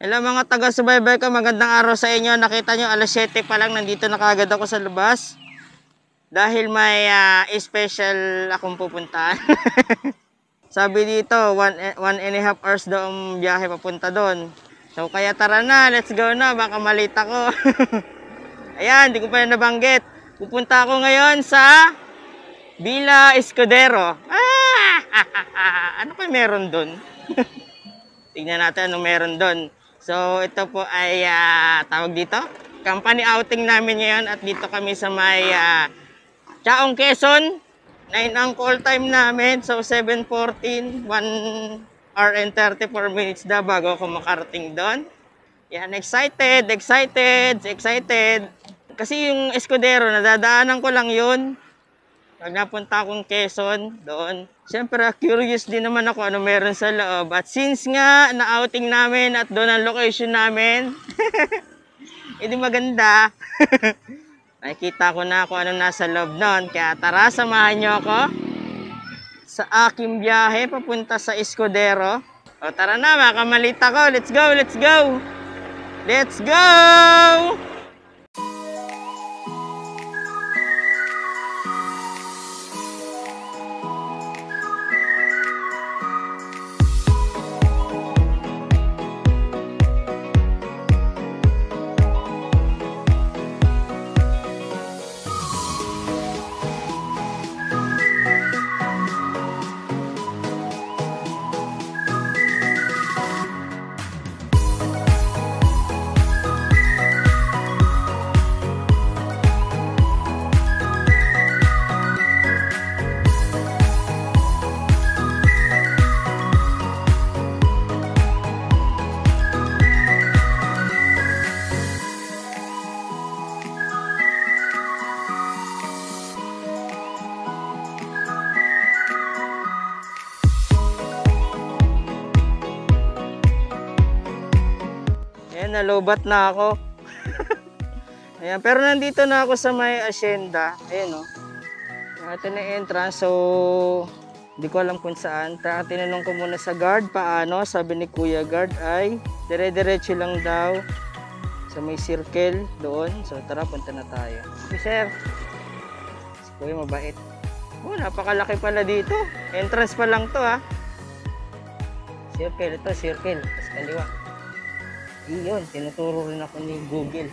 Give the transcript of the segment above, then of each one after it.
Hello mga taga-subaybay ko, magandang araw sa inyo. Nakita nyo, alas 7 pa lang, nandito na kagad ako sa labas. Dahil may special akong pupuntahan. Sabi dito, 1.5 hours daw ang biyahe papunta doon. So kaya tara na, let's go na, baka malita ko. Ayan, di ko pa na nabanggit. Pupunta ako ngayon sa Villa Escudero. Ano pa meron doon? Tignan natin anong meron doon. So, ito po ay tawag dito, company outing namin ngayon at dito kami sa may Chaong, Quezon. 9 ang call time namin. So, 7:14, 1 hour and 34 minutes na bago ako makarating doon. Yan, excited. Kasi yung Escudero, nadadaanan ko lang yun. Pag napunta akong Quezon, doon. Siyempre, curious din naman ako ano meron sa loob. At since nga, na-outing namin at doon ang location namin, hindi maganda. Nakikita ko na kung ano nasa loob noon. Kaya tara, samahan nyo ako sa aking biyahe papunta sa Escudero. O tara na, makamalita ko. Let's go, let's go! Let's go! Ayan, nalobat na ako. Ayan, pero nandito na ako sa may asyenda. Ayan o. Ito na entrance. So, hindi ko alam kung saan. Tinanong ko muna sa guard. Paano? Sabi ni Kuya Guard ay dire-diretso lang daw sa may circle doon. So, tara, punta na tayo. Si Sir. Si Kuya mabait. Oh, napakalaki pala dito. Entrance pa lang to ha. Circle. Ito, circle. Tapos kaliwa. Iyon, tinuturo rin ako ni Google.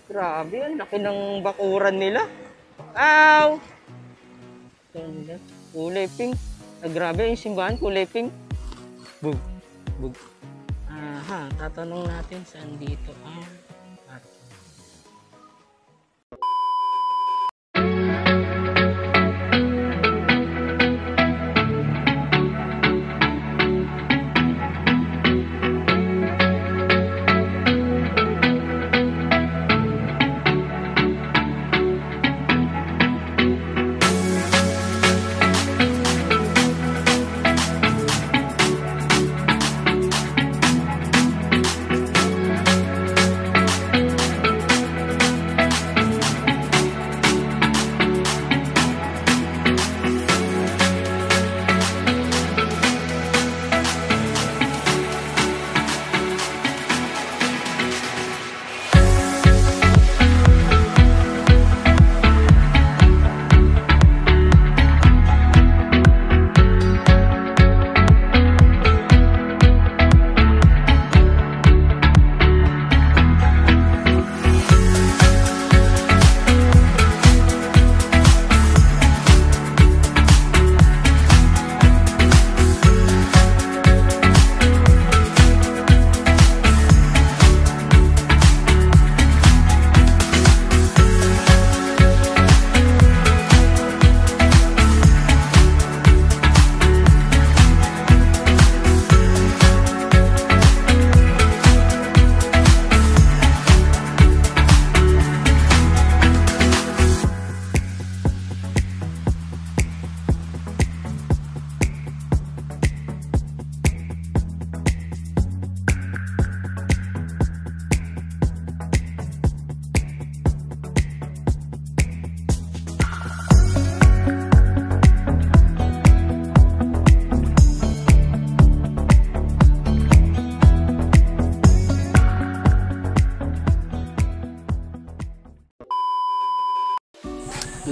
Grabe, ang laki ng bakuran nila. Ow! Kulay pink. Grabe yung simbahan, kulay pink. Bug. Aha, tatanong natin saan dito ang parking.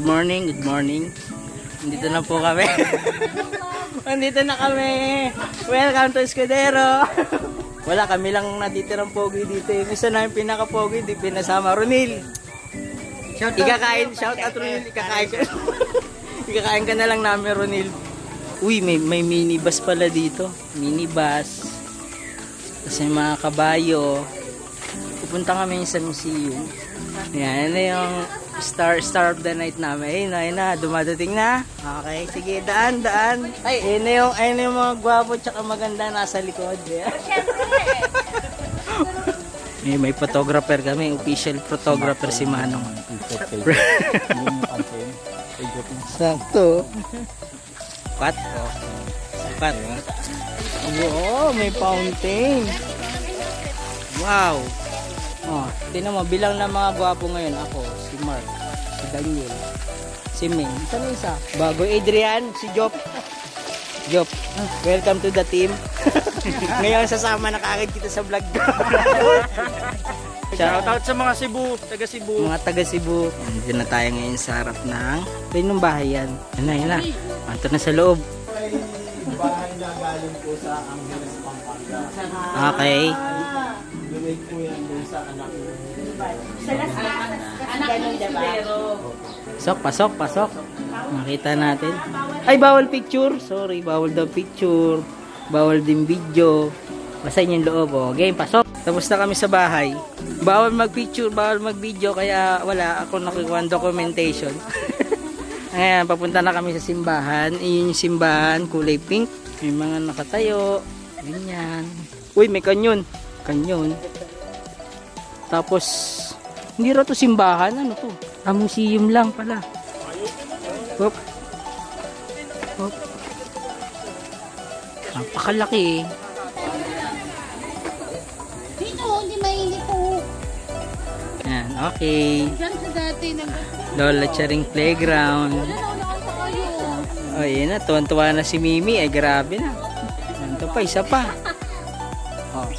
good morning, good morning. Nandito na po kami. Nandito na kami. Welcome to Escudero. Wala, kami lang natitirang pogi dito. Yung isa namin pinaka-pogi, di pinasama. Ronil. Ikakain, shout out Ronil. Ikakain ka. Ikakain ka na lang namin, Ronil. Uy, may minibus pala dito. Minibus. Kasi mga kabayo. Pupunta kami sa museum. Yan, yung star of the night namin. Ayun na, dumadating na. Okay, sige, daan. Ay, ayun yung mga gwapo tsaka maganda nasa likod. May photographer kami, official photographer si Manong. Sakto. Pat, oh. Pat. Wow, may fountain. Wow. Oh, tingnan mo, bilang ng mga gwapo ngayon, ako, si Mark, si Daniel, si Ming, saan isa? Bago, Adrian, si Jop. Jop, welcome to the team. Ngayon sasama na kaagad kita sa vlog. Shoutout sa mga Cebu, taga Cebu. Mga taga Cebu. Diyan na tayo ngayon sa harap ng pinong bahay yan. Yan na. Anto na sa loob. Bahay na galing po sa Angeles, Pampanga. Okay. Donate po yan doon sa anak mo. Pasok. Makita natin. Ay, bawal picture. Sorry, bawal daw picture. Bawal din video. Basahin yung loob. Oh. Game, pasok. Tapos na kami sa bahay. Bawal mag-picture, bawal mag-video. Kaya wala ako nakukuha documentation. Ayan, papunta na kami sa simbahan. Iyon yung simbahan, kulay pink. May mga nakatayo. Ganyan. Uy, may kanyon. Tapos, hindi raw to simbahan. Ano to? Museum lang pala. Hop. Napakalaki eh. Dito, hindi mainit po. Yan, okay. Diyan sa dati Lola Charing Playground. Wala na sa kayo. Oh, yun na. Tuwan-tuwa na si Mimi. Eh, grabe na. Ito pa, isa pa. Oh.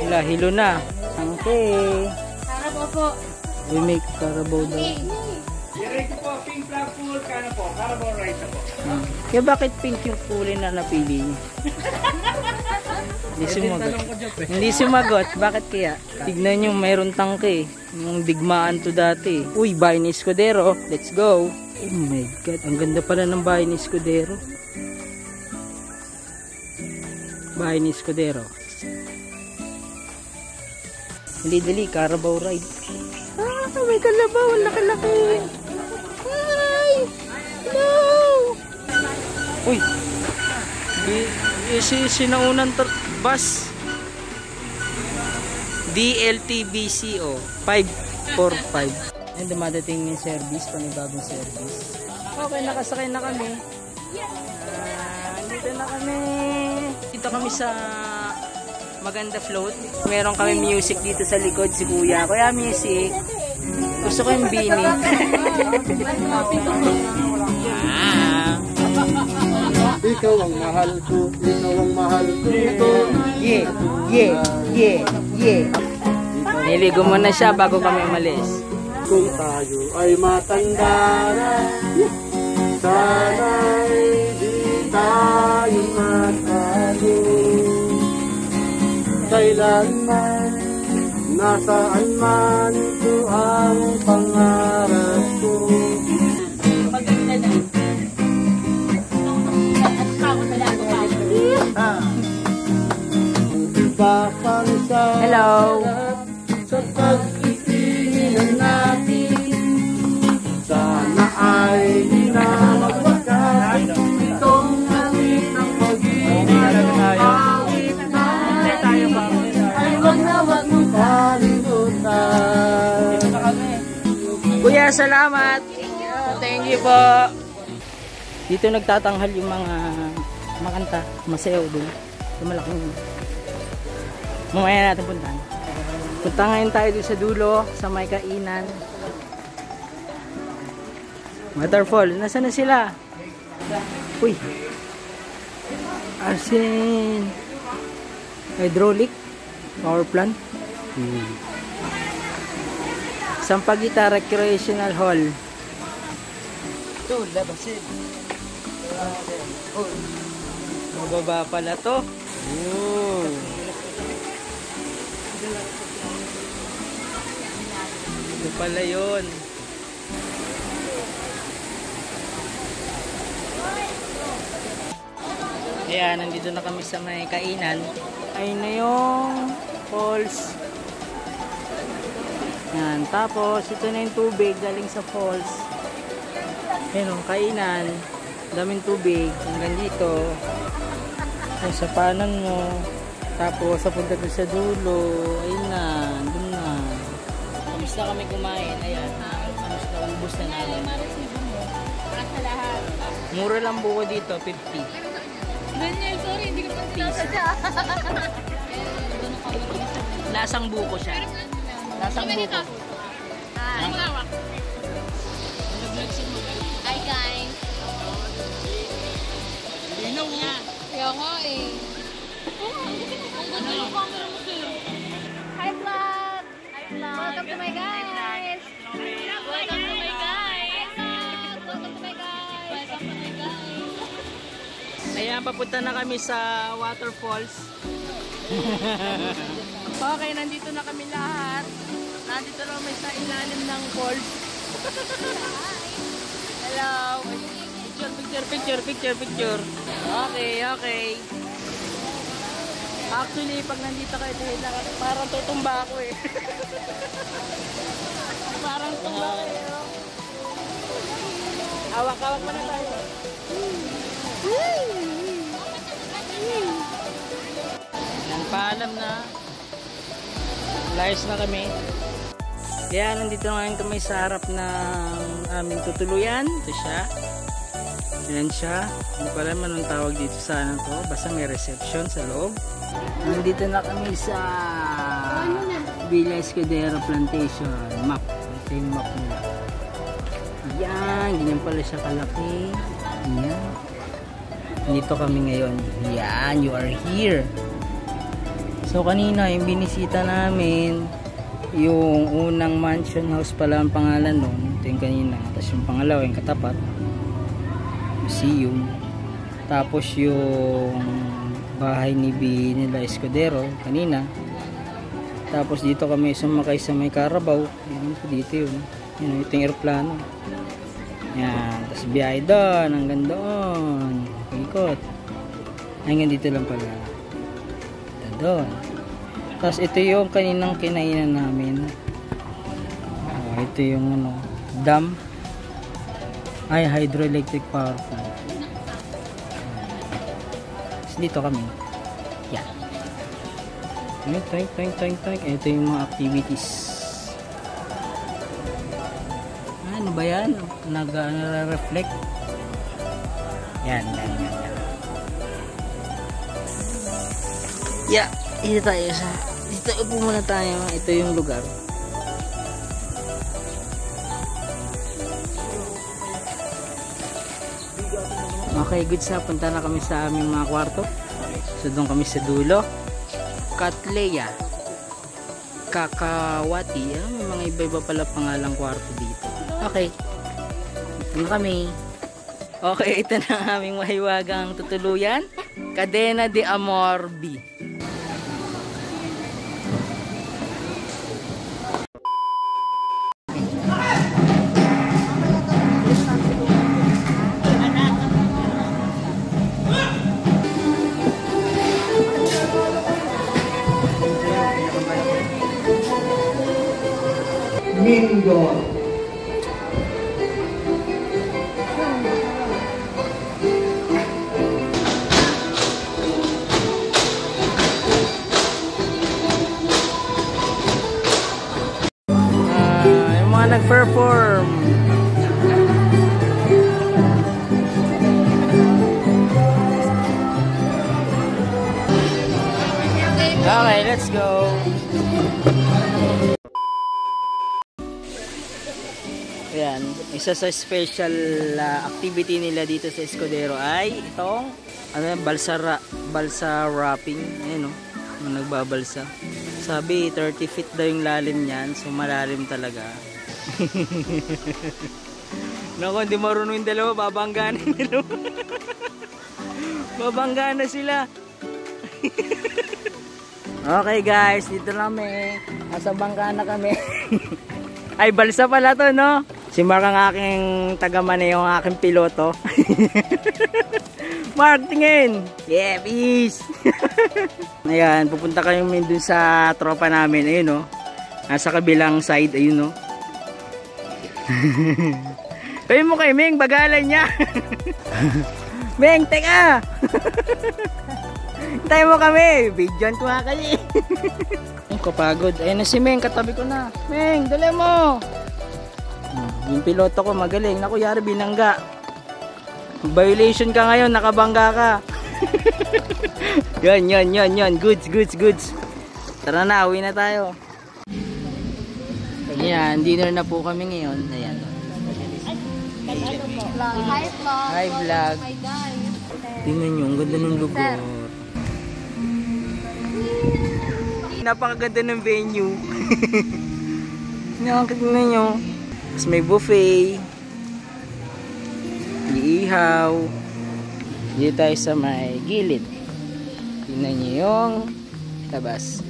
Wala, hilo na. Okay. Carabao po. We make Carabao daw. Direct po, pink flag pool, kana po, Carabao rice po. Kaya bakit pink yung kulay na napili niyo? Hindi sumagot. Bakit kaya? Tignan nyo, mayroon tangke. Yung digmaan to dati. Uy, bahay ni Escudero. Let's go. Oh my God. Ang ganda pala ng bahay ni Escudero. Bahay ni Escudero. Dali, Carabao ride. May kalabaw. Ang laki-laki. Ay! No! Uy! Sinaunang bus. DLTBCO 545. Yan, dumadating yung service, panibagong service. Okay, nakasakay na kami. Dito na kami. Dito kami sa Maganda Float. Meron kami music dito sa likod, si Kuya. Kuya, music. Gusto ko yung Bini. Ikaw ang mahal ko, Yeah. Niligo mo na siya bago kami umalis. Kung tayo ay matanda na, sana'y di tayo magtago. Kailanman, nasaan man ito ang pangarap ko. Hello. Sa pag-ibig natin, sana ay di na magwakas itong awit ng pag-ibig. Awit na ay wag mong kalimutan. Kuya, salamat. Thank you po. Dito nagtatanghal yung mga makanta. Masayaw dun. Ito malaking. Mamaya natin puntahan. Punta ngayon tayo dun sa dulo, sa may kainan. Waterfall. Nasaan na sila? Uy. Arsen. Hydraulic. Power plant. Sampaguita Recreational Hall. Ito, labasin. Mababa pala to. Yun. Ito pala yun. Ayan, nandito na kami sa may kainan. Ayun na yung falls. Yan, tapos ito na yung tubig galing sa falls. Ayun o, kainan. Daming tubig hanggang dito. Ay, sa panan mo. Tapos papunta doon sa dulo. Ayun na, doon na. Kamusta kami kumain? Ayan, kamusta ubus na namin. Mura lang buko dito, 50. Daniel, sorry, hindi ko pa sinasadya. Lasang buko siya. Lasang buko. Hi guys. Linaw nga. Kaya nga eh. Ano yung camera mo sir? Hi vlog! Hi vlog! Welcome to my guys! Welcome to my guys! Welcome to my guys! Welcome to my guys! Ayan, papunta na kami sa waterfalls. Okay, nandito na kami lahat. Nandito na kami sa ilalim ng falls. Hello! Picture. Okay. Actually, pag nandito kayo, parang tutumba ako eh. Parang tumba kayo. Awak-awak pa na tayo. Yan, paalam na. Layas na kami. Kaya nandito ngayon kami sa harap ng aming tutuluyan. Ito siya. Yan siya. Hindi ko alam anong tawag dito sa ano to. Basta may reception sa loob. Nandito na kami sa Villa Escudero Plantation. Map. Ito yung map nila. Yan. Ganyan pala siya kalaki. Yan. Dito kami ngayon. Yan. You are here. So kanina yung binisita namin, yung unang mansion house pala ang pangalan nun. Ito yung kanina. Tapos yung pangalawa yung katapat, museum. Tapos yung bahay ni B nila Escudero kanina. Tapos dito kami sumakay sa may Carabao. Yan po dito yun. Yan, ito yung aeroplano. Yan. Tapos biyahe doon hanggang doon. Ikot. Hanggang dito lang pala. Doon. Tapos ito yung kaninang kinainan namin. Ito yung ano, dam. Ay, hydroelectric power plant. Tapos dito kami. Yan. Toink. Ito yung mga activities. Ano ba yan? Nag-reflect. Yan. Yeah, dito tayo sa dito upo muna tayo. Ito yung lugar. Okay, good sa punta na kami sa aming mga kwarto. So doon kami sa dulo. Katleya, Kakawati. May mga iba-iba pala pangalang kwarto dito. Okay. Doon kami. Okay, ito na ang aming mahiwagang tutuluyan. Cadena de Amor B. Mindor. Yung mga nag-perform. Okay, let's go. Ayan, isa sa special activity nila dito sa Escudero ay itong balsa wrapping. Ayan o, nagbabalsa. Sabi 30 feet daw yung lalim niyan, so malalim talaga. Naku, hindi marunong yung dalawa, babanggaan yung dalawa. Babanggaan na sila. Okay guys, dito na kami. Nasa bangka na kami. Ay, balsa pala to, no? Si Mark ang aking taga-maneo, ang aking piloto. Mark, tingin! Yeah, peace! Ayan, pupunta kami dun sa tropa namin. Ayun, no? Nasa kabilang side, ayun, no? Kaya mo kay Meng, bagalan niya. Meng, teka! Hintay mo kami. Bidyan ko nga kayo. Ang kapagod. Ayun na si Meng, katabi ko na. Meng, dali mo. Yung piloto ko magaling. Naku, yari binangga. Violation ka ngayon, nakabangga ka. Yan. Goods. Tara na, uwi na tayo. Ayan, dinner na po kami ngayon. Ayan. Hi vlog. My guys. Tingnan nyo, ang ganda ng lugar. Napakaganda ng venue. Tingnan nyo. Tapos may buffet. Iihaw. Dito tayo sa may gilid. Tingnan nyo yung labas.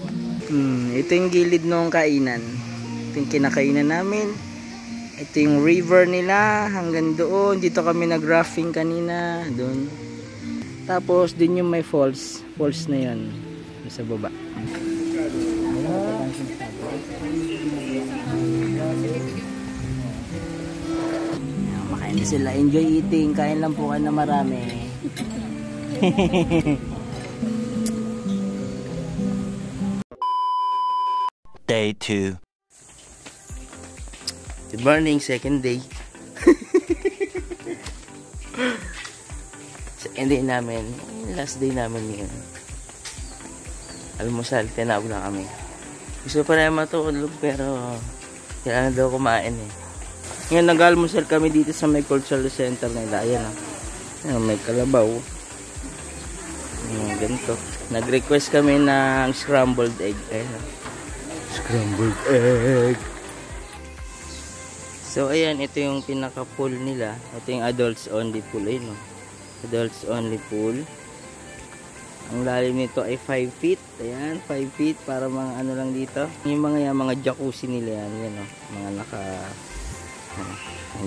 Ito yung gilid ng kainan. Ito yung kinakainan namin. Ito yung river nila hanggang doon. Dito kami nag-rafting kanina. Doon. Tapos din yung may falls. Falls na yun. Sa baba. Makain na sila. Enjoy eating. Kain lang po kayo na marami. Day 2. Good morning, second day. Second day namin. Last day namin ngayon. Almusal, tinawag na kami. Gusto pa rin matulog pero kailangan daw kumain eh. Ngayon nag-almusal kami dito sa may cultural center nila. Ayan ah. Ayan, may kalabaw. Ayan, ganito. Nag-request kami ng scrambled egg. Ayan. Scrambled egg. So ayan, ito yung pinaka pool nila. Ito yung adults only pool. Ayun, no? Adults only pool. Ang lalim nito ay 5 feet. Ayan, 5 feet para mga ano lang dito. Yung mga jacuzzi nila yan. Yan, no? Mga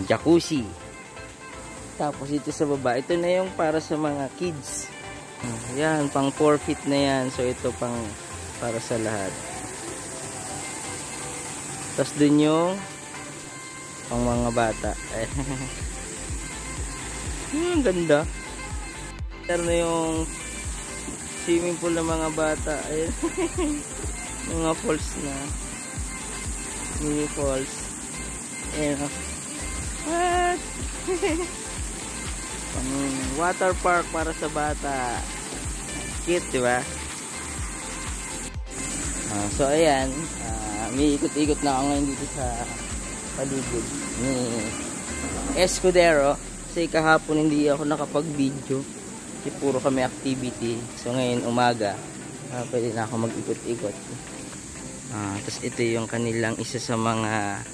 jacuzzi. Tapos ito sa baba, ito na yung para sa mga kids. Ayan, pang 4 feet na yan. So ito pang para sa lahat. Tapos dun yung pang mga bata. Ang ganda. Ito na yung swimming pool ng mga bata. Ayan. Mga falls na. Mini falls. Ayan. What? Pang water park para sa bata. Cute, diba? So ayan. May ikot-ikot na ako ngayon dito sa paligid ni Escudero. Kasi kahapon hindi ako nakapag-video. Kasi puro kami activity. So ngayon umaga, pwede na ako mag-ikot-ikot. Tapos ito yung kanilang isa sa mga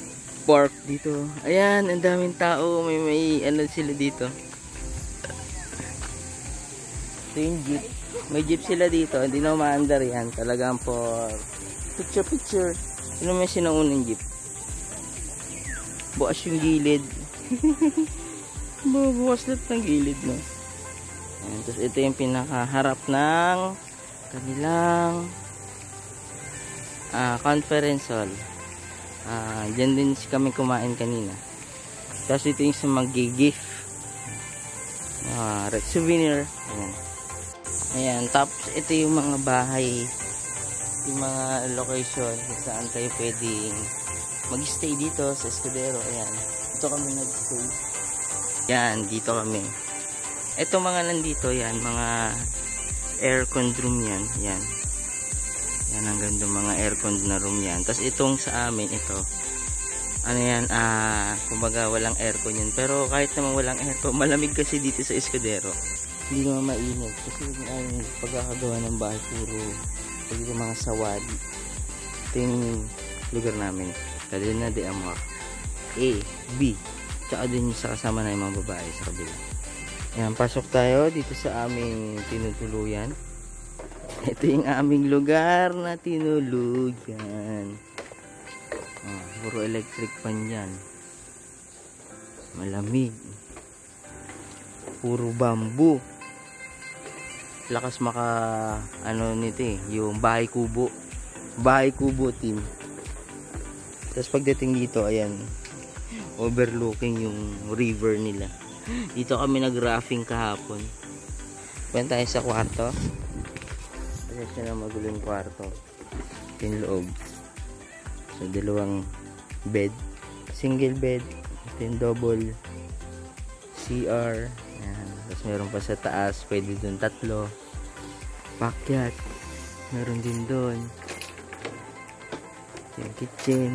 park dito. Ayan, ang daming tao. May ano sila dito. Ito yung jeep. May jeep sila dito. Hindi na umaandar yan. Talagang for picture. Ano may sinaunang jeep? Bukas yung gilid. Bukas lahat ng gilid, no? Ayan, tapos ito yung pinakaharap ng kanilang conference hall. Diyan din kami kumain kanina. Tapos ito yung sa mag-gift. Souvenir. Ayan. Ayan, tapos ito yung mga bahay. Yung mga location kung saan tayo pwedeng mag-stay dito sa Escudero. Ayan. Dito kami nag-stay. Yan, dito kami. Ito mga nandito, yan, mga aircon room yan. Yan. Yan ang ganda mga aircon na room yan. Tapos itong sa amin, ito. Ano yan, kumbaga walang aircon yan. Pero kahit naman walang aircon, malamig kasi dito sa Escudero. Hindi naman mainit. Kasi yung pagkakagawa ng bahay, puro mga sawadi. Ito yung lugar namin. Cadena de Amor. A, B. Tsaka din sa kasama na yung mga babae sa kabila. Ayan, pasok tayo dito sa aming tinutuluyan. Ito yung aming lugar na tinuluyan. Puro electric pan yan. Malamig. Puro bamboo. Lakas ano nito yung bahay kubo. Bahay kubo team. Tapos pagdating dito, ayan, overlooking yung river nila. Dito kami nag-rafting kahapon. Punta tayo sa kwarto. Kasi siya na magulo yung kwarto. Ito yung loob. So, dalawang bed. Single bed. Ito yung double CR. Ayan. Tapos meron pa sa taas. Pwede dun 3. Pakyat. Meron din dun. Ito yung kitchen.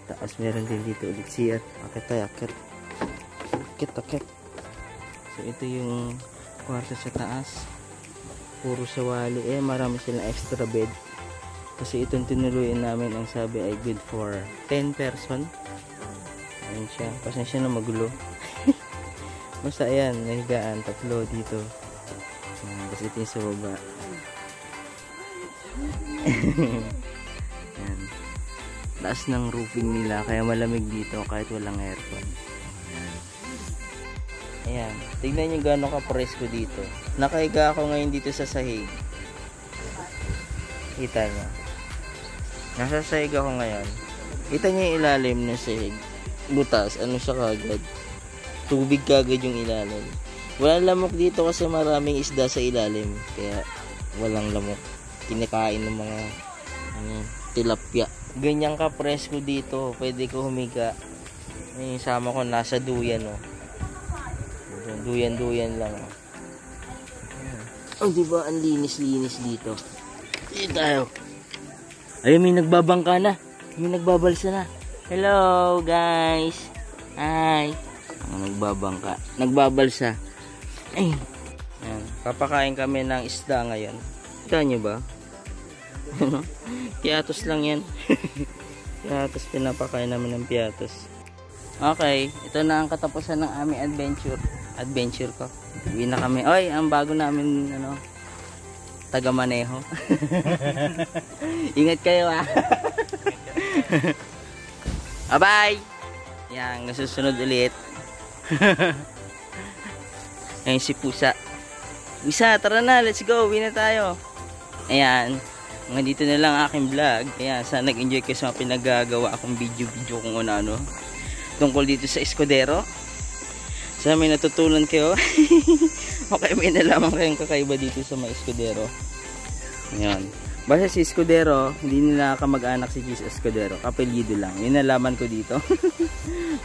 Taas meron din dito ulit CR. Akit tayo, akit. Akit. So ito yung kwarto sa taas. Puro sawali. Marami silang extra bed. Kasi itong tinuluyan namin ang sabi ay good for 10 person. Ayan siya. Pasensya na magulo. Basta ayan, nahigaan. 3 dito. Tapos ito yung sa baba. Ayan. Taas ng roofing nila kaya malamig dito kahit walang aircon. Ayan, tignan nyo gano'ng ka-presko dito. Nakahiga ako ngayon dito sa sahig. Kita nyo. Nasa sahig ako ngayon. Kita nyo yung ilalim ng sahig. Butas, ano siya kagad. Tubig kagad yung ilalim. Walang lamok dito kasi maraming isda sa ilalim. Kaya walang lamok. Kinakain ng mga tilapia. Ganyan ka-presko dito. Pwede ko humiga. Yung sama ko nasa duyan, oh. Duyan lang. Oh, diba ang linis dito. Dito tayo. Ayun, may nagbabangka na. May nagbabalsa na. Hello, guys. Hi. Nagbabangka. Nagbabalsa. Ay. Ayan. Papakain kami ng isda ngayon. Kita nyo ba? Piatos lang yan. Piatos, pinapakain namin ng piatos. Okay, ito na ang katapusan ng aming adventure ko. Uwi na kami. Oy, ang bago namin taga-maneho. Ingat kayo Bye. Yan, nasusunod ulit. Ayun si Pusa. Pusa, tara na, let's go. Uwi na tayo. Ayan, dito na lang aking vlog. Ayan, sana nag-enjoy kayo sa mga pinagagawa akong video kung ano tungkol dito sa Escudero. Sana may natutunan kayo. Okay, may nalaman kayong kakaiba dito sa mga Escudero. Ayan. Basta si Escudero, hindi nila kamag-anak si Gis Escudero. Kapelido lang. Yun nalaman ko dito.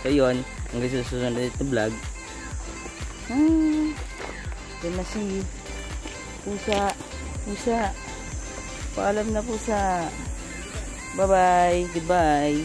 So yun, hanggang susunod dito vlog. Yun na si Pusa. Paalam na Pusa. Bye-bye. Goodbye.